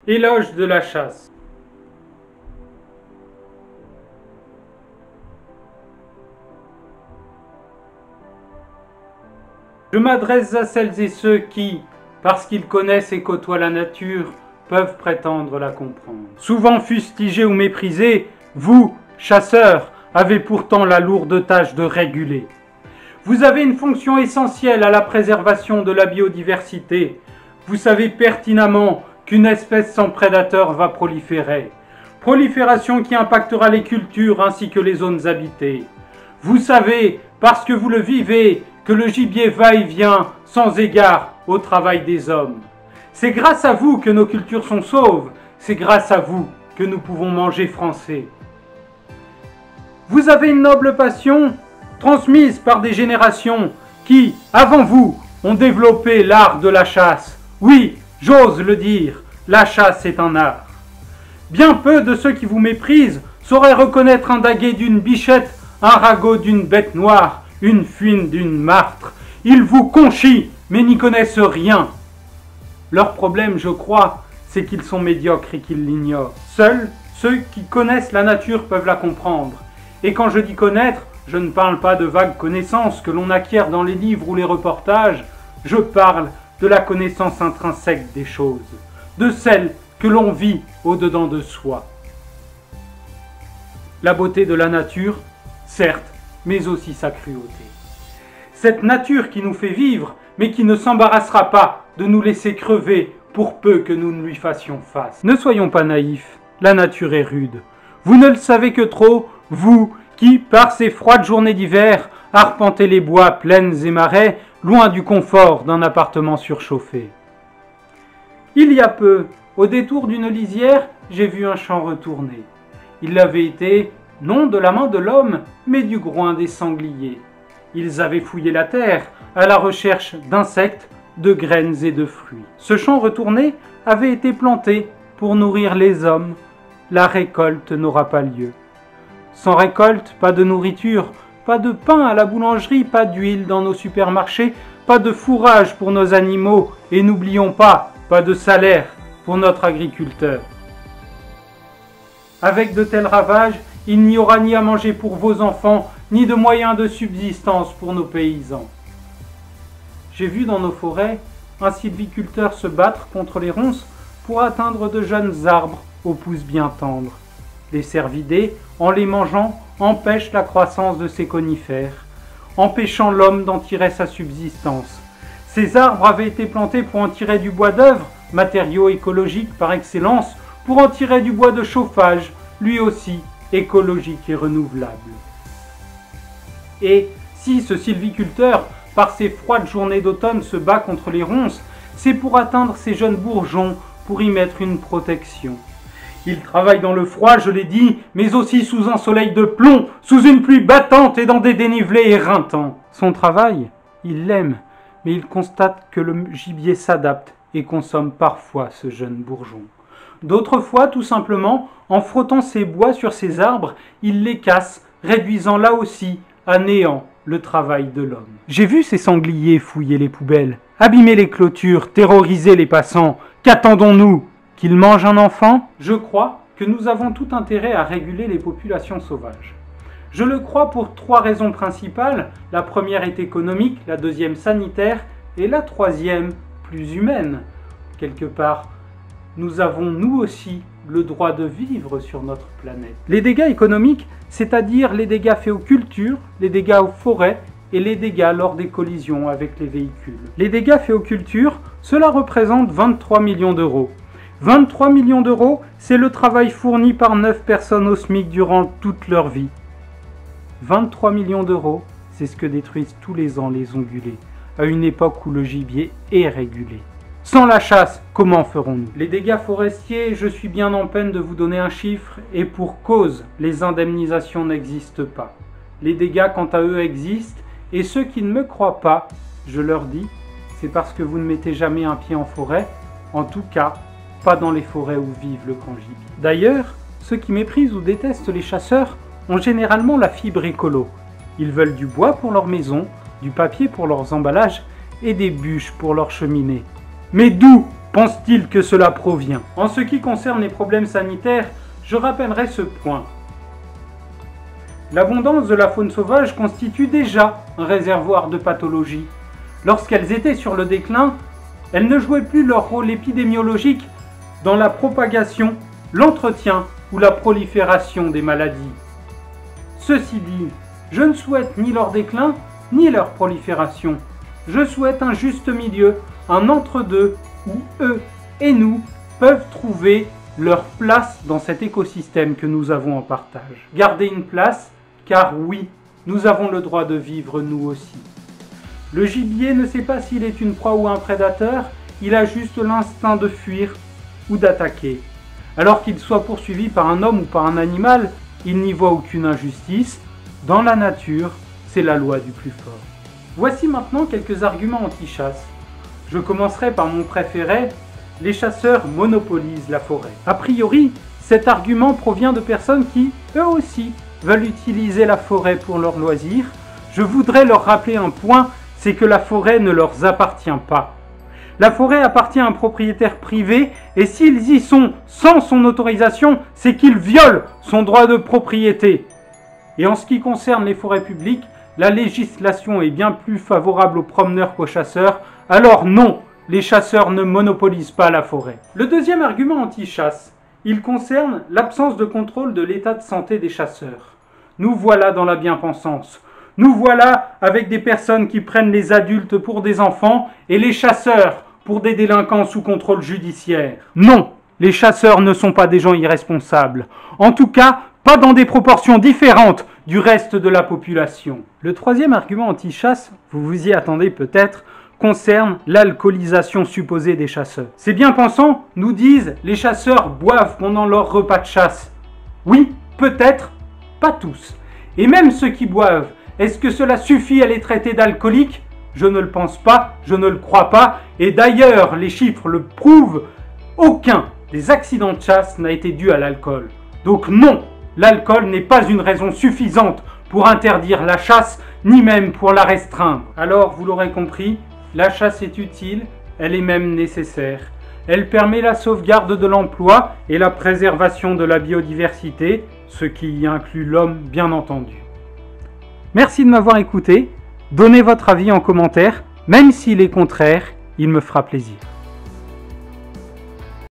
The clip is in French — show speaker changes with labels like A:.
A: Éloge de la chasse. Je m'adresse à celles et ceux qui, parce qu'ils connaissent et côtoient la nature, peuvent prétendre la comprendre. Souvent fustigés ou méprisés, vous, chasseurs, avez pourtant la lourde tâche de réguler. Vous avez une fonction essentielle à la préservation de la biodiversité. Vous savez pertinemment qu'une espèce sans prédateur va proliférer. Prolifération qui impactera les cultures ainsi que les zones habitées. Vous savez, parce que vous le vivez, que le gibier va et vient sans égard au travail des hommes. C'est grâce à vous que nos cultures sont sauves. C'est grâce à vous que nous pouvons manger français. Vous avez une noble passion transmise par des générations qui, avant vous, ont développé l'art de la chasse. Oui, j'ose le dire, la chasse est un art. Bien peu de ceux qui vous méprisent sauraient reconnaître un daguet d'une bichette, un ragot d'une bête noire, une fuine d'une martre. Ils vous conchient, mais n'y connaissent rien. Leur problème, je crois, c'est qu'ils sont médiocres et qu'ils l'ignorent. Seuls ceux qui connaissent la nature peuvent la comprendre. Et quand je dis connaître, je ne parle pas de vagues connaissances que l'on acquiert dans les livres ou les reportages, je parle de la connaissance intrinsèque des choses, de celle que l'on vit au-dedans de soi. La beauté de la nature, certes, mais aussi sa cruauté. Cette nature qui nous fait vivre, mais qui ne s'embarrassera pas de nous laisser crever pour peu que nous ne lui fassions face. Ne soyons pas naïfs, la nature est rude. Vous ne le savez que trop, vous qui, par ces froides journées d'hiver, arpentez les bois, plaines et marais, loin du confort d'un appartement surchauffé. Il y a peu, au détour d'une lisière, j'ai vu un champ retourné. Il avait été, non de la main de l'homme, mais du groin des sangliers. Ils avaient fouillé la terre à la recherche d'insectes, de graines et de fruits. Ce champ retourné avait été planté pour nourrir les hommes. La récolte n'aura pas lieu. Sans récolte, pas de nourriture, pas de pain à la boulangerie, pas d'huile dans nos supermarchés, pas de fourrage pour nos animaux et n'oublions pas de salaire pour notre agriculteur. Avec de tels ravages, il n'y aura ni à manger pour vos enfants, ni de moyens de subsistance pour nos paysans. J'ai vu dans nos forêts un sylviculteur se battre contre les ronces pour atteindre de jeunes arbres aux pousses bien tendres. Les cervidés, en les mangeant, empêchent la croissance de ces conifères, empêchant l'homme d'en tirer sa subsistance. Ces arbres avaient été plantés pour en tirer du bois d'œuvre, matériau écologique par excellence, pour en tirer du bois de chauffage, lui aussi écologique et renouvelable. Et si ce sylviculteur, par ces froides journées d'automne, se bat contre les ronces, c'est pour atteindre ces jeunes bourgeons, pour y mettre une protection. Il travaille dans le froid, je l'ai dit, mais aussi sous un soleil de plomb, sous une pluie battante et dans des dénivelés éreintants. Son travail, il l'aime, mais il constate que le gibier s'adapte et consomme parfois ce jeune bourgeon. D'autres fois, tout simplement, en frottant ses bois sur ses arbres, il les casse, réduisant là aussi à néant le travail de l'homme. J'ai vu ces sangliers fouiller les poubelles, abîmer les clôtures, terroriser les passants. Qu'attendons-nous? Qu'ils mangent un enfant? Je crois que nous avons tout intérêt à réguler les populations sauvages. Je le crois pour 3 raisons principales. La première est économique, la deuxième sanitaire et la troisième plus humaine. Quelque part, nous avons nous aussi le droit de vivre sur notre planète. Les dégâts économiques, c'est-à-dire les dégâts faits aux cultures, les dégâts aux forêts et les dégâts lors des collisions avec les véhicules. Les dégâts faits aux cultures, cela représente 23 millions d'euros. 23 millions d'euros, c'est le travail fourni par 9 personnes au SMIC durant toute leur vie. 23 millions d'euros, c'est ce que détruisent tous les ans les ongulés, à une époque où le gibier est régulé. Sans la chasse, comment ferons-nous? Les dégâts forestiers, je suis bien en peine de vous donner un chiffre, et pour cause, les indemnisations n'existent pas. Les dégâts, quant à eux, existent, et ceux qui ne me croient pas, je leur dis, c'est parce que vous ne mettez jamais un pied en forêt, en tout cas, pas dans les forêts où vive le grand gibier. D'ailleurs, ceux qui méprisent ou détestent les chasseurs ont généralement la fibre écolo. Ils veulent du bois pour leur maison, du papier pour leurs emballages et des bûches pour leurs cheminées. Mais d'où pense-t-il que cela provient? En ce qui concerne les problèmes sanitaires, je rappellerai ce point. L'abondance de la faune sauvage constitue déjà un réservoir de pathologies. Lorsqu'elles étaient sur le déclin, elles ne jouaient plus leur rôle épidémiologique dans la propagation, l'entretien ou la prolifération des maladies. Ceci dit, je ne souhaite ni leur déclin ni leur prolifération. Je souhaite un juste milieu, un entre-deux où eux et nous peuvent trouver leur place dans cet écosystème que nous avons en partage. Garder une place, car oui, nous avons le droit de vivre nous aussi. Le gibier ne sait pas s'il est une proie ou un prédateur, il a juste l'instinct de fuir ou d'attaquer. Alors qu'il soit poursuivi par un homme ou par un animal, il n'y voit aucune injustice. Dans la nature, c'est la loi du plus fort. Voici maintenant quelques arguments anti-chasse. Je commencerai par mon préféré, les chasseurs monopolisent la forêt. A priori, cet argument provient de personnes qui, eux aussi, veulent utiliser la forêt pour leurs loisirs. Je voudrais leur rappeler un point, c'est que la forêt ne leur appartient pas. La forêt appartient à un propriétaire privé et s'ils y sont sans son autorisation, c'est qu'ils violent son droit de propriété. Et en ce qui concerne les forêts publiques, la législation est bien plus favorable aux promeneurs qu'aux chasseurs, alors non, les chasseurs ne monopolisent pas la forêt. Le deuxième argument anti-chasse, il concerne l'absence de contrôle de l'état de santé des chasseurs. Nous voilà dans la bien-pensance. Nous voilà avec des personnes qui prennent les adultes pour des enfants et les chasseurs pour des délinquants sous contrôle judiciaire. Non, les chasseurs ne sont pas des gens irresponsables. En tout cas, pas dans des proportions différentes du reste de la population. Le troisième argument anti-chasse, vous vous y attendez peut-être, concerne l'alcoolisation supposée des chasseurs. Ces bien-pensants nous disent les chasseurs boivent pendant leur repas de chasse. Oui, peut-être, pas tous. Et même ceux qui boivent, est-ce que cela suffit à les traiter d'alcooliques? Je ne le pense pas, je ne le crois pas. Et d'ailleurs, les chiffres le prouvent, aucun des accidents de chasse n'a été dû à l'alcool. Donc non, l'alcool n'est pas une raison suffisante pour interdire la chasse, ni même pour la restreindre. Alors, vous l'aurez compris, la chasse est utile, elle est même nécessaire. Elle permet la sauvegarde de l'emploi et la préservation de la biodiversité, ce qui y inclut l'homme bien entendu. Merci de m'avoir écouté, donnez votre avis en commentaire, même s'il est contraire, il me fera plaisir.